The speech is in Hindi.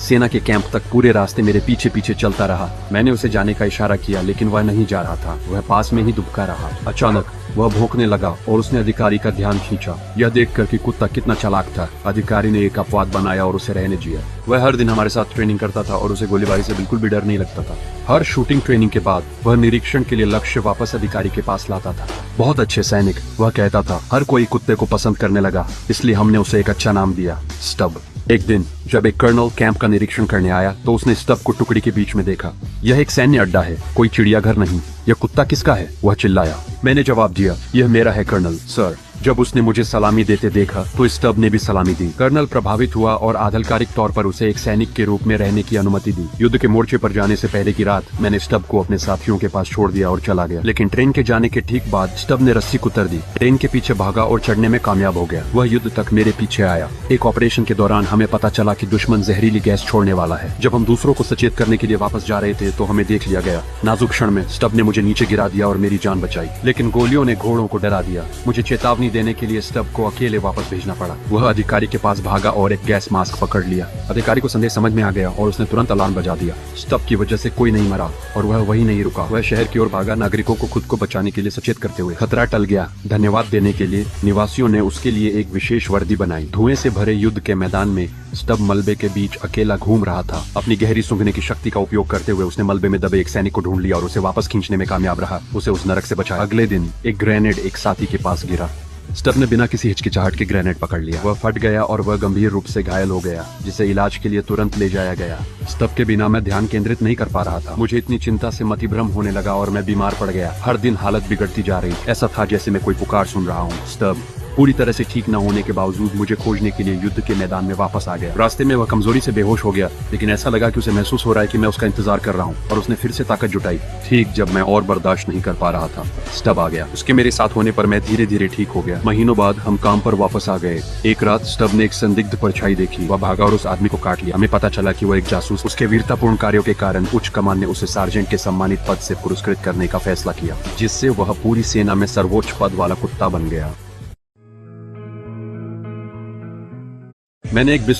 सेना के कैंप तक पूरे रास्ते मेरे पीछे पीछे चलता रहा। मैंने उसे जाने का इशारा किया लेकिन वह नहीं जा रहा था। वह पास में ही दुबका रहा। अचानक वह भौंकने लगा और उसने अधिकारी का ध्यान खींचा। यह देखकर कि कुत्ता कितना चालाक था, अधिकारी ने एक अपवाद बनाया और उसे रहने दिया। वह हर दिन हमारे साथ ट्रेनिंग करता था और उसे गोलीबारी से बिल्कुल भी डर नहीं लगता था। हर शूटिंग ट्रेनिंग के बाद वह निरीक्षण के लिए लक्ष्य वापस अधिकारी के पास लाता था। बहुत अच्छे सैनिक, वह कहता था। हर कोई कुत्ते को पसंद करने लगा, इसलिए हमने उसे एक अच्छा नाम दिया, स्टब। एक दिन जब एक कर्नल कैंप का निरीक्षण करने आया तो उसने स्टब को टुकड़ी के बीच में देखा। यह एक सैन्य अड्डा है, कोई चिड़ियाघर नहीं। यह कुत्ता किसका है? वह चिल्लाया। मैंने जवाब दिया, यह मेरा है कर्नल, सर। जब उसने मुझे सलामी देते देखा तो स्टब ने भी सलामी दी। कर्नल प्रभावित हुआ और आधिकारिक तौर पर उसे एक सैनिक के रूप में रहने की अनुमति दी। युद्ध के मोर्चे पर जाने से पहले की रात मैंने स्टब को अपने साथियों के पास छोड़ दिया और चला गया। लेकिन ट्रेन के जाने के ठीक बाद स्टब ने रस्सी कुतर दी, ट्रेन के पीछे भागा और चढ़ने में कामयाब हो गया। वह युद्ध तक मेरे पीछे आया। एक ऑपरेशन के दौरान हमें पता चला कि दुश्मन जहरीली गैस छोड़ने वाला है। जब हम दूसरों को सचेत करने के लिए वापस जा रहे थे तो हमें देख लिया गया। नाजुक क्षण में स्टब ने मुझे नीचे गिरा दिया और मेरी जान बचाई, लेकिन गोलियों ने घोड़ों को डरा दिया। मुझे चेतावनी देने के लिए स्टब को अकेले वापस भेजना पड़ा। वह अधिकारी के पास भागा और एक गैस मास्क पकड़ लिया। अधिकारी को संदेश समझ में आ गया और उसने तुरंत अलार्म बजा दिया। स्टब की वजह से कोई नहीं मरा और वह वही नहीं रुका। वह शहर की ओर भागा, नागरिकों को खुद को बचाने के लिए सचेत करते हुए। खतरा टल गया। धन्यवाद देने के लिए निवासियों ने उसके लिए एक विशेष वर्दी बनाई। धुएं से भरे युद्ध के मैदान में स्टब मलबे के बीच अकेला घूम रहा था। अपनी गहरी सूंघने की शक्ति का उपयोग करते हुए उसने मलबे में दबे एक सैनिक को ढूंढ लिया और उसे वापस खींचने में कामयाब रहा। उसे उस नरक से बचाया। अगले दिन एक ग्रेनेड एक साथी के पास गिरा। स्टब ने बिना किसी हिचकिचाहट के ग्रेनेड पकड़ लिया। वह फट गया और वह गंभीर रूप से घायल हो गया, जिसे इलाज के लिए तुरंत ले जाया गया। स्टब के बिना मैं ध्यान केंद्रित नहीं कर पा रहा था। मुझे इतनी चिंता से मतिभ्रम होने लगा और मैं बीमार पड़ गया। हर दिन हालत बिगड़ती जा रही। ऐसा था जैसे मैं कोई पुकार सुन रहा हूँ। स्टब पूरी तरह से ठीक न होने के बावजूद मुझे खोजने के लिए युद्ध के मैदान में वापस आ गया। रास्ते में वह कमजोरी से बेहोश हो गया, लेकिन ऐसा लगा कि उसे महसूस हो रहा है कि मैं उसका इंतजार कर रहा हूँ, और उसने फिर से ताकत जुटाई। ठीक जब मैं और बर्दाश्त नहीं कर पा रहा था, स्टब आ गया। उसके मेरे साथ होने पर मैं धीरे धीरे ठीक हो गया। महीनों बाद हम काम पर वापस आ गए। एक रात स्टब ने एक संदिग्ध परछाई देखी। वह भागा और उस आदमी को काट लिया। हमें पता चला कि वह एक जासूस। उसके वीरतापूर्ण कार्यों के कारण उच्च कमान ने उसे सार्जेंट के सम्मानित पद से पुरस्कृत करने का फैसला किया, जिससे वह पूरी सेना में सर्वोच्च पद वाला कुत्ता बन गया। मैंने एक